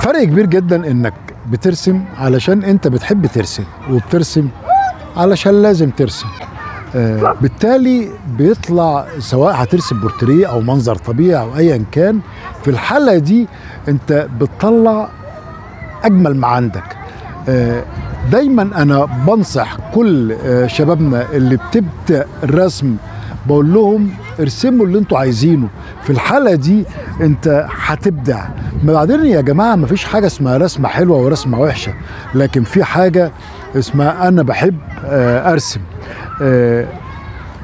فرق كبير جدا انك بترسم علشان انت بتحب ترسم، وبترسم علشان لازم ترسم. بالتالي بيطلع سواء هترسم بورتريه او منظر طبيعي او ايا كان، في الحالة دي انت بتطلع اجمل ما عندك. دايما انا بنصح كل شبابنا اللي بتبدأ الرسم، بقول لهم ارسموا اللي انتوا عايزينه، في الحالة دي انت هتبدع. بعدين يا جماعة مفيش حاجة اسمها رسمة حلوة ورسمة وحشة، لكن في حاجة اسمها انا بحب ارسم.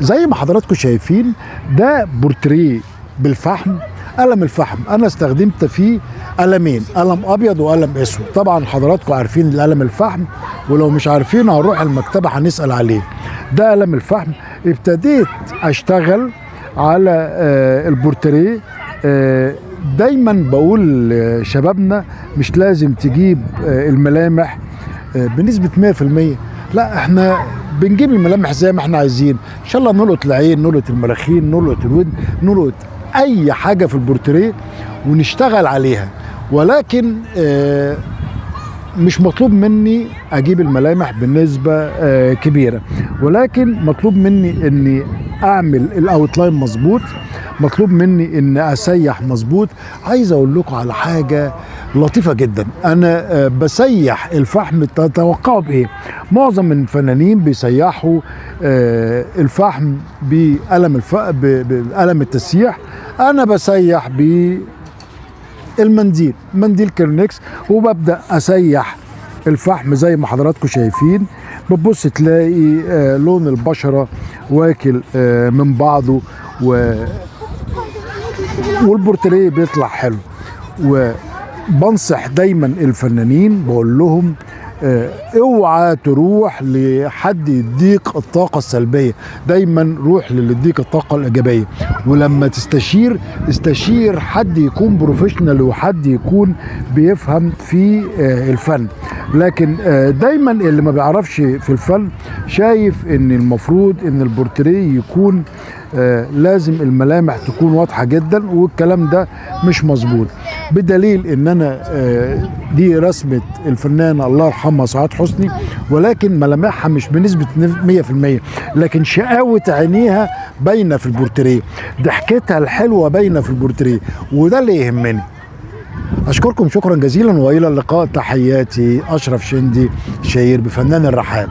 زي ما حضراتكم شايفين ده بورتريه بالفحم، قلم الفحم انا استخدمت فيه قلمين، قلم ابيض وقلم اسود. طبعا حضراتكم عارفين القلم الفحم، ولو مش عارفين هنروح المكتبة هنسأل عليه. ده قلم الفحم. ابتديت اشتغل على البورتريه. دايما بقول لشبابنا مش لازم تجيب الملامح بنسبة 100%، لا احنا بنجيب الملامح زي ما احنا عايزين. ان شاء الله نلقط العين، نلقط المراخين، نلقط الودن، نلقط اي حاجة في البورتريه ونشتغل عليها. ولكن مش مطلوب مني اجيب الملامح بنسبة كبيرة، ولكن مطلوب مني اني اعمل الاوتلاين مظبوط، مطلوب مني ان اسيح مظبوط. عايز اقول لكم على حاجة لطيفة جدا، انا بسيح الفحم. تتوقعوا بايه؟ معظم الفنانين بيسيحوا الفحم بقلم التسييح، انا بسيح المنديل، منديل كيرنكس، وببدأ أسيح الفحم زي ما حضراتكم شايفين. بتبص تلاقي لون البشرة واكل من بعضه، والبورتريه بيطلع حلو. وبنصح دايما الفنانين بقول لهم اوعى تروح لحد يديك الطاقة السلبية، دايما روح للي يديك الطاقة الإيجابية. ولما استشير حد يكون بروفيشنال وحد يكون بيفهم في الفن. لكن دايما اللي ما بيعرفش في الفن شايف ان المفروض ان البورتريه يكون لازم الملامح تكون واضحة جدا، والكلام ده مش مظبوط. بدليل ان انا دي رسمة الفنانة الله يرحمها سعاد حسني، ولكن ملامحها مش بنسبة 100%، لكن شقاوة عينيها باينة في البورتريه، ضحكتها الحلوة باينة في البورتريه، وده اللي يهمني. أشكركم شكرا جزيلا، وإلى اللقاء. تحياتي أشرف شندي، شهير بفنان الرحاب.